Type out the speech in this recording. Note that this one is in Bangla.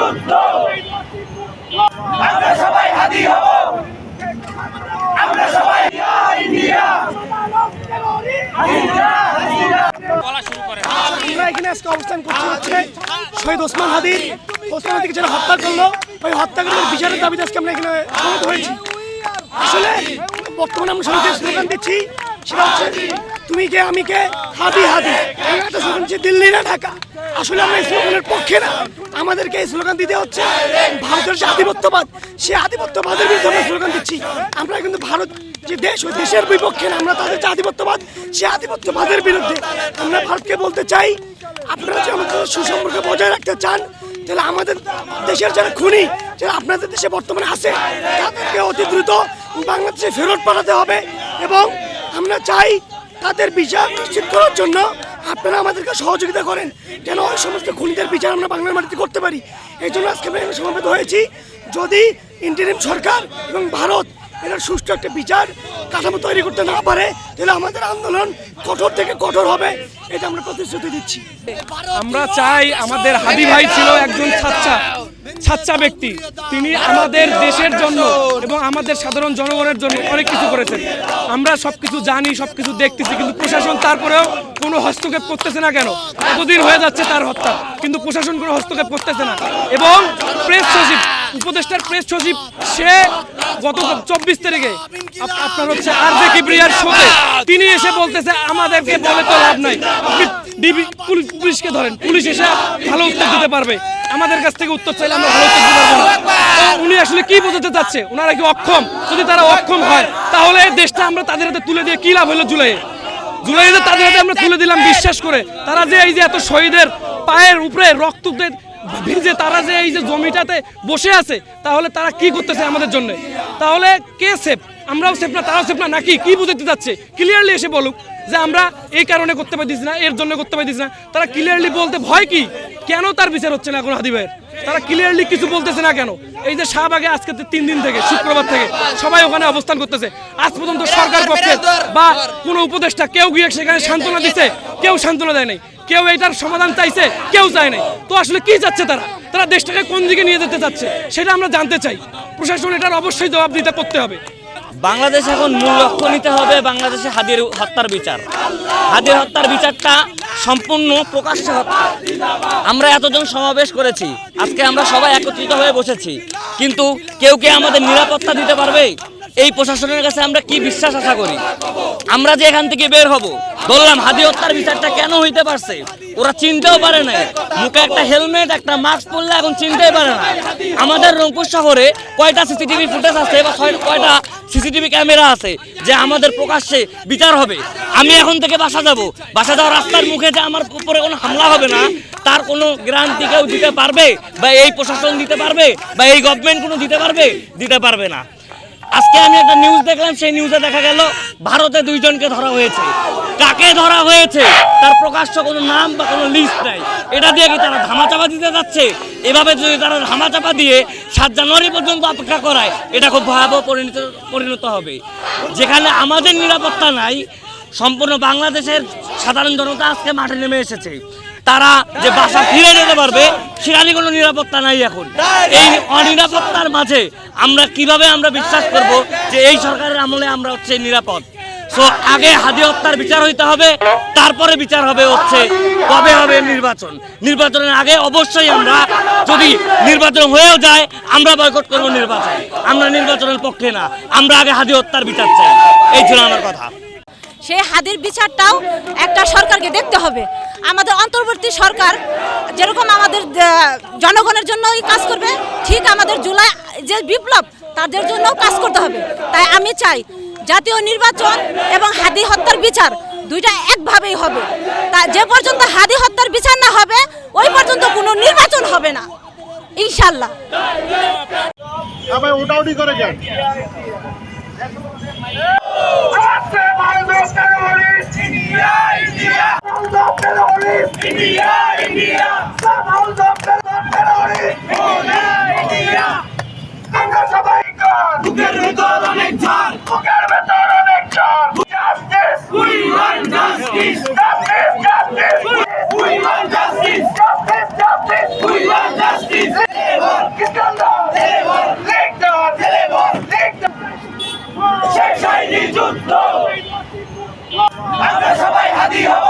যুদ্ধ আমরা সবাই হাদি হব আমরা সবাই ইন্ডিয়া আমরা এখানে আজকে অবস্থান করছি হচ্ছে শহীদ ওসমান হাদিকে যারা হত্যা করলো ওই হত্যাকারীদের বিচারের দাবিতে আজকে আমরা এখানে সমবেত হয়েছি। আসলে বর্তমানে আমরা সবাই যে স্লোগান দিচ্ছি সেটা হচ্ছে তুমি কে আমি কে হাদি হাদি, একটা স্লোগান দিচ্ছি দিল্লি না ঢাকা। আসলে আমরা এই স্লোগানের পক্ষে না, আমাদেরকে এই স্লোগান দিতে হচ্ছে ভারতের যে আধিপত্যবাদ, সেই আধিপত্যবাদের বিরুদ্ধে আমরা স্লোগান দিচ্ছি। আমরা কিন্তু ভারত যে দেশ, ওই দেশের বিপক্ষে না, আমরা তাদের যে আধিপত্যবাদ সেই আধিপত্যবাদের বিরুদ্ধে। আমরা ভারতকে বলতে চাই, আপনারা যে আমাদের সুসম্পর্ক বজায় রাখতে চান, তাহলে আমাদের দেশের যারা খুনি, যারা আপনাদের দেশে বর্তমানে আছে, তাদেরকে অতি দ্রুত বাংলাদেশে ফেরত পাঠাতে হবে। এবং আমরা চাই তাদের বিচার নিশ্চিত করার জন্য আপনারা আমাদেরকে সহযোগিতা করেন, যেন ওই সমস্ত খুনিদের বিচার আমরা বাংলার মাটিতে করতে পারি। এই জন্য আজকে আমরা এখানে সমবেত হয়েছি। যদি ইন্টারিম সরকার এবং ভারত এটার সুষ্ঠু একটা বিচার কাঠামো তৈরি করতে না পারে, তাহলে আমাদের আন্দোলন কঠোর থেকে কঠোর হবে, এটা আমরা প্রতিশ্রুতি দিচ্ছি। আমরা চাই, আমাদের হাদি ভাই ছিল একজন ছাচ্চা ব্যক্তি, তিনি আমাদের দেশের জন্য এবং আমাদের সাধারণ জনগণের জন্য অনেক কিছু করেছেন। আমরা সবকিছু জানি, সবকিছু দেখতেছি, কিন্তু প্রশাসন তারপরেও কোনো হস্তক্ষেপ করতেছে না। কেন? এতদিন হয়ে যাচ্ছে তার হত্যা, কিন্তু প্রশাসন কোনো হস্তক্ষেপ করতেছে না। এবং প্রেস সচিব, উপদেষ্টার প্রেস সচিব, সে গত 24 তারিখে আপনার হচ্ছে আরজে কিবরিয়ার শোতে তিনি এসে বলতেছে আমাদেরকে বলে তো লাভ নাই, আপনি ডিবি পুলিশকে ধরেন, পুলিশ এসে ভালো উত্তর দিতে পারবে, আমাদের কাছ থেকে উত্তর চাইলে আমরা ভালো উত্তর দিতে পারবো না। উনি আসলে কি বোঝাতে চাচ্ছে? ওনারা কি অক্ষম? যদি তারা অক্ষম হয়, তাহলে দেশটা আমরা তাদের হাতে তুলে দিয়ে কি লাভ হলো? জুলাইতে তাদের হাতে আমরা তুলে দিলাম বিশ্বাস করে। তারা যে এই যে এত শহীদের পায়ের উপরে রক্ত ভিজে তারা যে এই যে জমিটাতে বসে আছে, তাহলে তারা কি করতেছে আমাদের জন্য? তাহলে কে সেফ? আমরাও সেফ না, তারাও সেফ না, নাকি কি বুঝাতে যাচ্ছে? ক্লিয়ারলি এসে বলুক যে আমরা এই কারণে করতে পারতেছি না, এর জন্য করতে পারতেছি না। তারা ক্লিয়ারলি বলতে ভয় কি? কেন তার বিচার হচ্ছে না এখন হাদি ভাইয়ের? তারা ক্লিয়ারলি কিছু বলতেছে না কেন? এই যে শাহবাগে আজকে 3 দিন থেকে, শুক্রবার থেকে সবাই ওখানে অবস্থান করতেছে, আজ পর্যন্ত সরকার পক্ষে বা কোনো উপদেষ্টা কেউ গিয়ে সেখানে সান্ত্বনা দিচ্ছে? কেউ সান্ত্বনা দেয় নাই। কেউ এইটার সমাধান চাইছে? কেউ চায় নাই। তো আসলে কি চাচ্ছে তারা দেশটাকে কোন দিকে নিয়ে যেতে চাচ্ছে সেটা আমরা জানতে চাই। প্রশাসন এটার অবশ্যই জবাব দিতে করতে হবে। বাংলাদেশ এখন মূল লক্ষ্য নিতে হবে বাংলাদেশে হাদির হত্যার বিচার। হাদির হত্যার বিচারটা সম্পূর্ণ প্রকাশ্যে হত্যা। আমরা এতজন সমাবেশ করেছি, আজকে আমরা সবাই একত্রিত হয়ে বসেছি, কিন্তু কেউ কে আমাদের নিরাপত্তা দিতে পারবে? এই প্রশাসনের কাছে আমরা কি বিশ্বাস আশা করি? আমরা যে এখান থেকে বের হব, বললাম হাদি হত্যার বিচারটা কেন হইতে পারছে ওরা চিনতেও পারে না। মুখে একটা হেলমেট, একটা মাস্ক পরলে এখন চিনতেই পারে না। আমাদের রংপুর শহরে কয়টা সিসিটিভি ফুটেজ আছে বা কয়টা সিসিটিভি ক্যামেরা আছে যে আমাদের প্রকাশ্যে বিচার হবে? আমি এখন থেকে বাসা যাওয়ার রাস্তার মুখে যে আমার উপরে কোনো হামলা হবে না, তার কোনো গ্যারান্টি কেউ দিতে পারবে? বা এই প্রশাসন দিতে পারবে? বা এই গভর্নমেন্ট কোনো দিতে পারবে না। আজকে আমি একটা নিউজ দেখলাম, সেই নিউজে দেখা গেল ভারতে 2 জনকে ধরা হয়েছে। কাকে ধরা হয়েছে তার প্রকাশ্য কোনো নাম বা কোনো লিস্ট নাই। এটা দিয়ে কি তারা ধামাচাপা দিতে যাচ্ছে? এভাবে যদি তারা ধামাচাপা দিয়ে 7 জানুয়ারি পর্যন্ত অপেক্ষা করায়, এটা খুব ভয়াবহ পরিণত হবে। যেখানে আমাদের নিরাপত্তা নাই, সম্পূর্ণ বাংলাদেশের সাধারণ জনতা আজকে মাঠে নেমে এসেছে। তারা যে বাসা ফিরে যেতে পারবে সেখানে কোনো নিরাপত্তা নাই। এখন এই অনিরাপত্তার মাঝে কিভাবে আমরা বিশ্বাস করব যে এই সরকারের আমলে আমরা হচ্ছে নিরাপদ? সো আগে হাদি হত্যার বিচার হইতে হবে, তারপরে বিচার হবে হচ্ছে কবে হবে নির্বাচনের আগে অবশ্যই আমরা, যদি নির্বাচন হয়েও যায়, আমরা বয়কট করব নির্বাচন। আমরা নির্বাচনের পক্ষে না, আমরা আগে হাদি হত্যার বিচার চাই। এই ছিল আমার কথা। সেই হাদির বিচারটাও একটা সরকারকে দেখতে হবে। আমাদের অন্তর্বর্তী সরকার যেরকম আমাদের জনগণের জন্যই কাজ করবে, ঠিক আমাদের জুলাই যে বিপ্লব তাদের জন্যও কাজ করতে হবে। তাই আমি চাই জাতীয় নির্বাচন এবং হাদি হত্যার বিচার দুইটা একভাবেই হবে। তা যে পর্যন্ত হাদি হত্যার বিচার না হবে, ওই পর্যন্ত কোনো নির্বাচন হবে না ইনশাআল্লাহ। ওটাউটি করে যান। যুদ্ধ আমরা সবাই হাদি হব